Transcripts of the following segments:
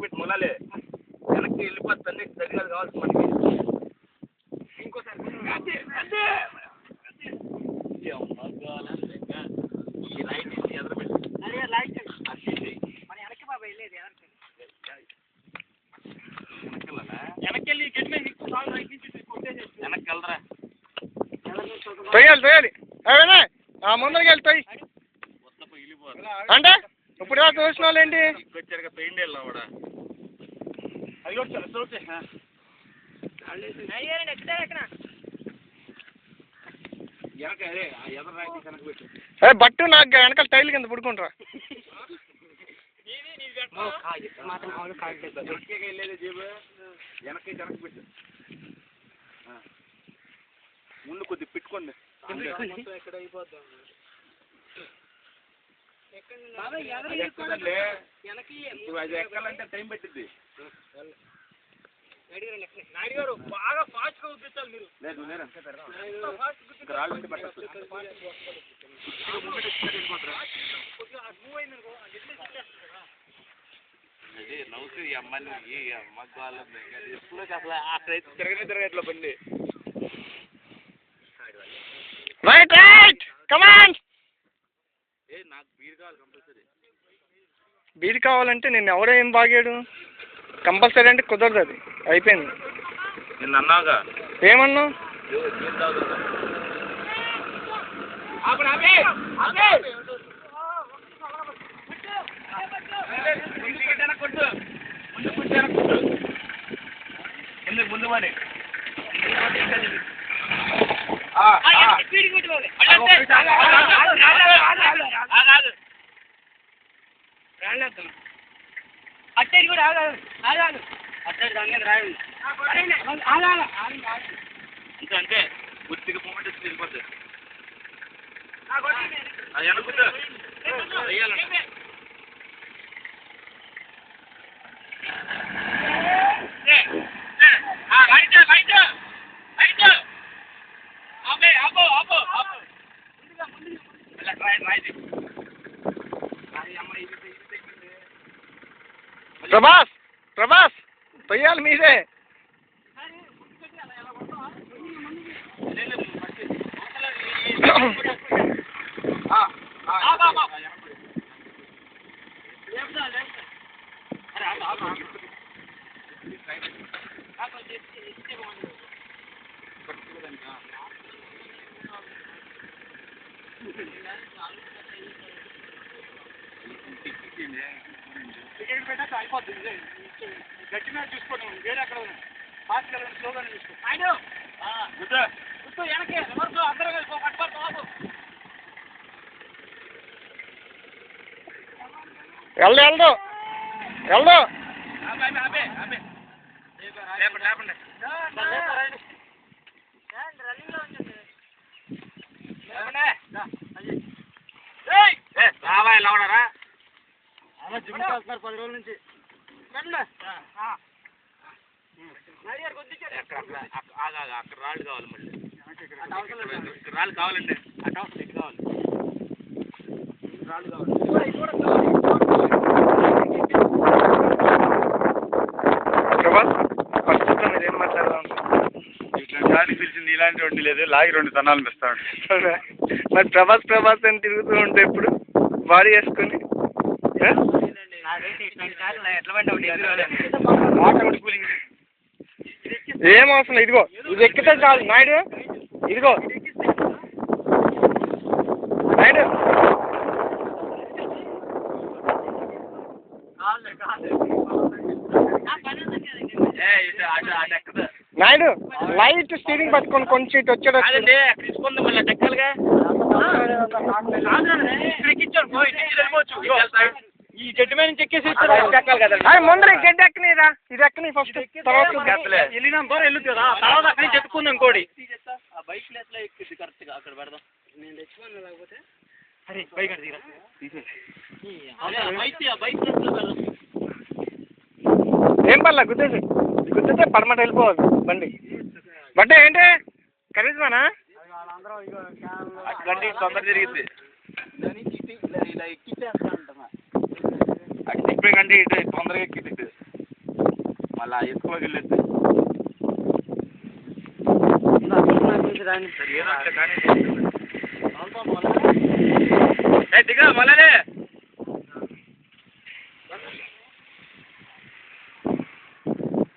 పెట్టి మొలాలే వెనక్కి వెళ్ళిపోతుంది సరిగా కావాల్సి మనకి ఇంకోసారి ఈ లైట్ ఎదురుపెట్టి వెనక్కి గెట్ మీద వెనక్కి వెళ్ళరా తొయ్యాలి ముందరికి వెళ్తాయి అంటే ఇప్పుడు చూసిన వాళ్ళు ఏంటి వచ్చారు పెయింట్ వెళ్ళావాడా అది చూస్తే బట్టు నాకు వెనకాల టైల్ కింద పడుకుంటారా వెళ్ళేది జేబు వెనక్కి పెట్టు ముందు కొద్దిగా పెట్టుకోండి ఎక్కడ అయిపోద్దాం అది ఎక్కాలంటే టైం పెట్టింది బాగా ఫాస్ట్ గా ఉద్దేశాలు మీరు రాళ్ళు అదే నవ్వుతూ ఈ అమ్మాయిని ఈ అమ్మకి వాళ్ళని ఎప్పుడు అసలు అక్కడైతే తిరగట్లా బండి రైట్ కమాన్ నాకు బీర్ కావాలి కంపల్సరీ బీర్ కావాలంటే నేను ఎవడో ఏం బాగాడు కంపల్సరీ అంటే కుదరదు అది అయిపోయింది నిన్న అన్నావుగా ఏమన్నావు ముందు మరి అట్టేది కూడా ఆగాదు అట్టేది దాని మీద రాయండి ఇంకా అంతే గుర్తిగా మూమెంట్ వచ్చి వెళ్ళిపోతుంది అది అనుకుంటా వెయ్యాలంటే ప్రభాస్ తొయ్యాలి మీరే టికెట్ పెట్టాక అయిపోతుంది గట్టి మీద చూసుకోండి వేరే అక్కడ ఫాస్ట్ వెళ్ళండి స్లోగానే చూసుకోండి ఆయన గుర్తు వెనక్కి రివర్స్ అందరూ కలిసి పట్టుకోవాలి వెళ్దు లేపండి రావా ఎలా ఉన్నారా జిమ్ చేస్తున్నారు 10 రోజుల నుంచి అక్కడ రాళ్ళు కావాలి మళ్ళీ రాళ్ళు కావాలంటే అటు అవసరం ఇటు కావాలి రాళ్ళు కావాలి మీరేం మాట్లాడదాం ఇట్లాంటి గాలి పిలిచింది ఇలాంటి వండి లేదు లాగి 2 తనాలు ఇస్తాడు మరి ప్రభాస్ అని తిరుగుతూ ఉంటే ఇప్పుడు బాడీ వేసుకొని ఏం అవసరం ఇదిగో ఇది ఎక్కితే చాలు నాయుడు ఇదిగో నాయుడు నాయుడు లైట్ స్టీరింగ్ పట్టుకొని కొంచెం ఇటు వచ్చాడు తీసుకుందాం మళ్ళీ టెక్కలుగా ఈ గడ్డి మీద నుంచి ఎక్కేసి ముందర గడ్డి ఎక్కనిరా ఇది ఎక్కని ఫస్ట్ వెళ్ళినాం ద్వారా వెళ్ళొచ్చు కదా తర్వాత అక్కడి నుంచి ఎత్తుకుందాం ఇంకోటి బైక్ ప్లేస్ లో ఎక్కింది కరెక్ట్ గా అక్కడ పెడదాం నేను తెచ్చుకోను లేకపోతే అరే బైక్ అడిగిరా బైక్ ప్లేస్ లో పెడదాం ఏం పర్లే గుద్దితే పడమట వెళ్ళిపోవాలి బండి ఏంటి కరిజ్మానా అక్కడి తొందర జరిగింది ఇలా ఎక్కిచ్చేస్తా అంటున్నా అటు తిప్పే కంటే ఇటు తొందరగా ఎక్కిద్ది మళ్ళీ ఇసుకలోకి వెళ్ళేది దిగా మళ్ళీ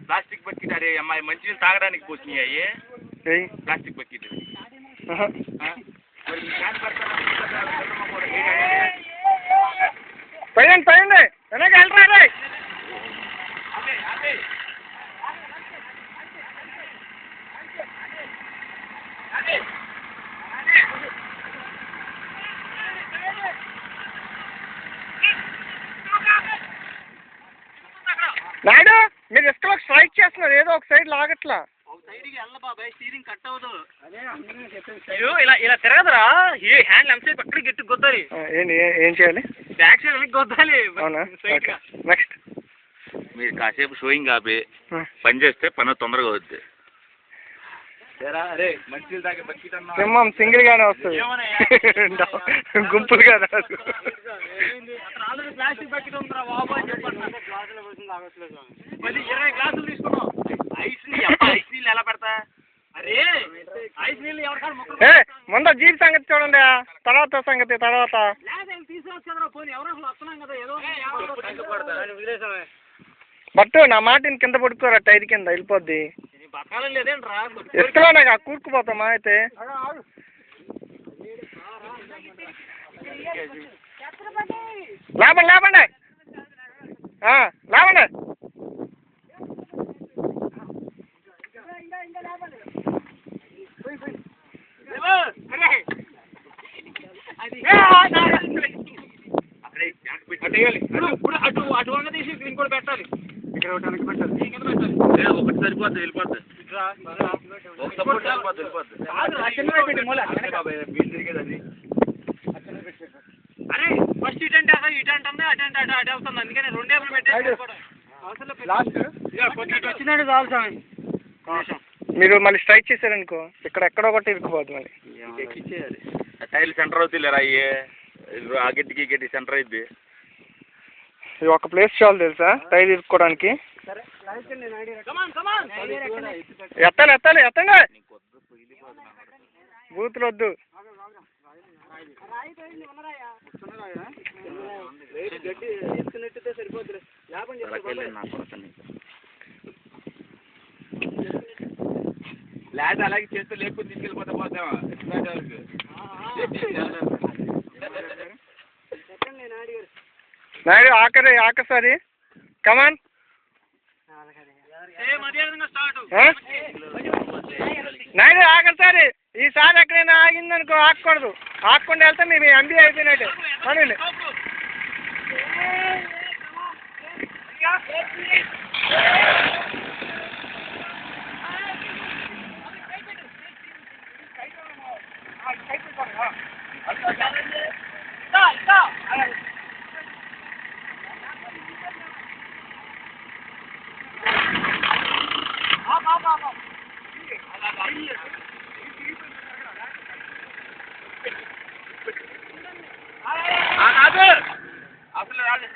ప్లాస్టిక్ బకెట్ అరే అమ్మాయి మంచినీళ్ళు తాగడానికి పోతున్నాయి ప్లాస్టిక్ బకెట్ పైన వెనక వెళ్ళరా నాయుడు మీరు ఇసుకలో స్ట్రైక్ చేస్తున్నారు ఏదో ఒక సైడ్ లాగట్లా సైడ్కి వెళ్ళ బాబాయ్ స్టీరింగ్ కట్ అవ్వదు ఇలా ఇలా తిరగదురా ఏ హ్యాండ్ ఎంతసేపు పక్కడికి గట్టి గొద్దాలి ఏంటి ఏం చేయాలి బ్యాక్ సైడ్ వెనక్కి గొద్దాలి అవునా నెక్స్ట్ మీరు కాసేపు షోయింగ్ ఆపి పని చేస్తే పని తొందరగా అవుద్ది అరే మంచిలు తాగే బకెట్ అన్నా సింహం సింగిల్ గానే వస్తుంది గుంపులుగా రాదు ప్లాస్టిక్ బకెట్ ఉందిరా బాబు అని చెప్పండి 10-20 గ్లాసులు తీసుకున్నాం ఐస్ నీళ్ళు ఎలా పెడతా అరే ఐస్ నీళ్ళు ఎవరికాడ ముందు జీప్ సంగతి చూడండి తర్వాత సంగతి తర్వాత తీసుకొచ్చు కదరా పోనీ ఎవరో వస్తున్నాం కదా ఏదో బట్టు నా మాటిని కింద పడుకోరా టైర్ కింద వెళ్ళిపోద్ది బతకాలని లేదేంట్రా ఇసుకలోనే కూరుకుపోతామా అయితే లేపండి లేపండి లేపండి అటు వంగ తీసి ఇంకోటి పెట్టాలి ఇక్కడ ఒకటి పెట్టాలి ఒకటి సరిపోద్ది వెళ్ళిపోద్ది అరే ఫస్ట్ ఇటంటే ఇటంటే అటెంట్ అటు వెళ్తుంది అందుకని 2 టేబుల్ పెట్టేసి వచ్చినట్టు చాలు స్వామి మీరు మళ్ళీ స్ట్రైక్ చేశారనుకో ఇక్కడ ఎక్కడో ఒకటి ఇరుక్కుపోద్ది మళ్ళీ ఎక్కిచ్చేయాలి టైల్ సెంటర్ అవుతుంది లేరా అయ్యే ఆ గట్టికి గట్టి సెంటర్ అయింది ఇది ఒక ప్లేస్ చాలు తెలుసా టైర్ ఇరుక్కోవడానికి ఎత్తండి బూతులు వద్దు లేకపోతే అలాగే చేస్తే లేకపోతే తీసుకెళ్ళిపోతే పోతావా నాయుడు ఆఖసారి కమాన్ నాయుడు ఆఖసారి ఈసారి ఎక్కడైనా ఆగిందనుకో ఆగకూడదు ఆగకుండా వెళ్తే మీ ఎంబీ అయిపోయినట్టే అనండి అసలు రాదు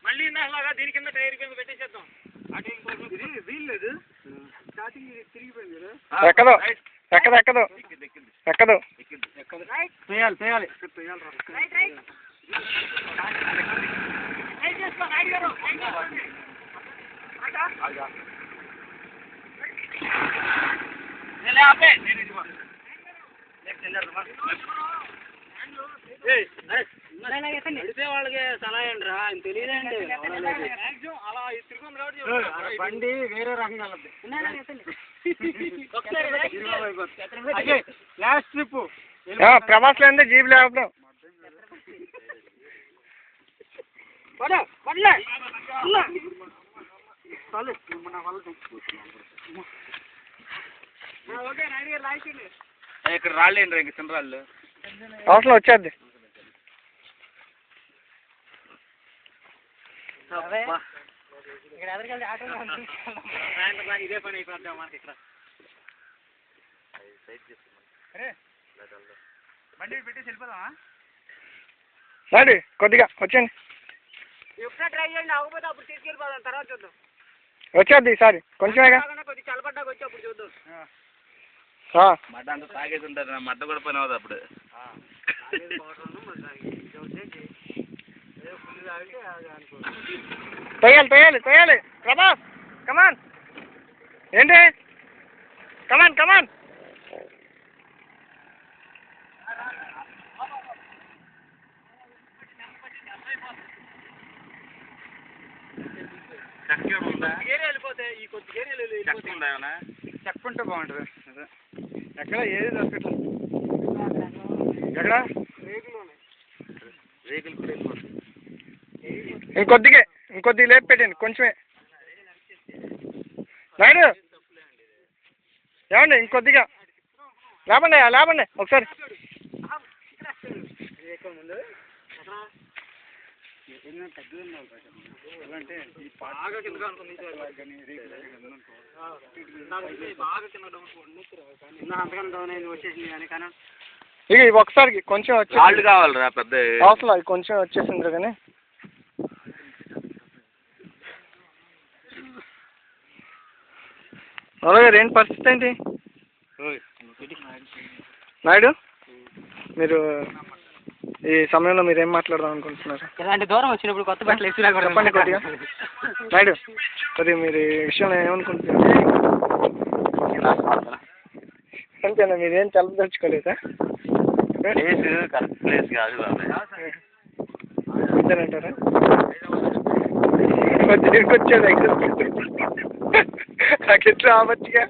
మళ్ళీ ఇందాకలాగా దీని కింద టైర్ కింద పెట్టేసేద్దాం అటు వీల్లేదు స్టార్టింగ్ తిరిగిపోయింది ఎక్కదు చేయాలి వాళ్ళకి సలహా ఏంటి రా తెలియదండి అలా బండి వేరే రకంగా లాస్ట్ ట్రిప్ ప్రభాస్ లో జీబ్ లేకపోతే ఇక్కడ రాళ్ళేండి ఇంక చిన్న రాళ్ళు అవసరం వచ్చేద్ది ఇక్కడ ఎదరికెళ్ళి ఆటో సాయంత్రం ఇదే పని అయిపోద్దాం మనకి ఇక్కడ. అరే బండి పెట్టేసి వెళ్ళిపోదామా? రండి కొద్దిగా వచ్చేయండి. ఎప్పుడైనా ట్రై చేయండి, అవ్వకపోతే అప్పుడు తీసుకెళ్ళిపోదాం, తర్వాత చూద్దాం. వచ్చేద్ది ఈసారి కొంచెమేగా. కొద్దిగా చల్లబడ్డాక వచ్చి అప్పుడు చూద్దాం. మడ్డ అంతా తాగేసి ఉంటారు, నా మడ్డ కూడా పని అవుతుంది అప్పుడు. తొయ్యాలి ప్రభాస్ కమాన్. ఏంటి కమాన్. చెప్పుంటే బాగుంటుంది. ఎక్కడ ఏది దొరకట్లేదు. ఎక్కడ ఇంకొద్దిగా లేపి పెట్టండి కొంచెమే. నాయుడు ఏమండి ఇంకొద్దిగా లేపండి ఒకసారి. ఇక ఇవి ఒకసారికి కొంచెం వచ్చి కావాలరా పెద్ద అవసరం అది కొంచెం వచ్చేసింది కానీ. అలాగే ఏంటి పరిస్థితి ఏంటి నాయుడు? మీరు ఈ సమయంలో మీరు ఏం మాట్లాడదాం అనుకుంటున్నారు? ఇలాంటి దూరం వచ్చినప్పుడు కొత్త బట్టలు వేసి చెప్పండి కొద్దిగా. నాయుడు కొద్దిగా మీరు ఈ విషయంలో ఏమనుకుంటున్నారు? అంతేనా, మీరేం తెలదలుచుకోలేదా? కరెక్ట్ ప్లేస్ కాదు అంతేనంటారా? కొద్దిగా వచ్చేది నాకు ఎట్లా రావచ్చుగా.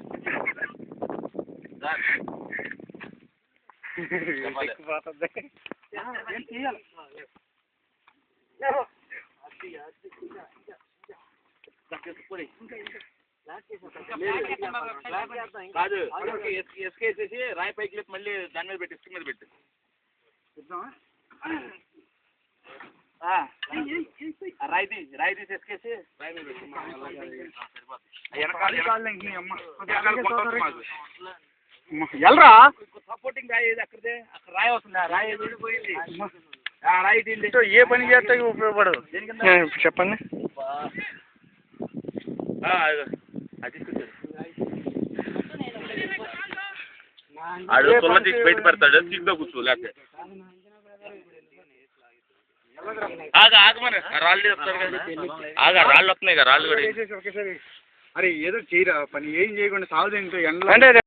కాదు ఎస్కేసేసి రాయి పైకి లేపి మళ్ళీ దాని మీద పెట్టి ఇసుక మీద పెట్టి రాయి తీసి ఎస్కేసి రాయి మీద పెట్టి ఎల్రా సపోర్టింగ్ రాయి అక్కడే అక్కడ రాయి వస్తుంది. రాయి పోయింది. రాయి ఏ పని చేస్తే ఉపయోగపడదు. చెప్పండి. ఆడు తొల్ల తీసి బయట పెడతాడు, సీట్లో కూర్చో లేకపోతే ఆగమని రాళ్ళు వస్తారు కదా. రాళ్ళు వస్తున్నాయి కదా, రాళ్ళు కూడా. అరే ఏదో చేయరా పని, ఏం చేయకుండా సాగు ఎండలో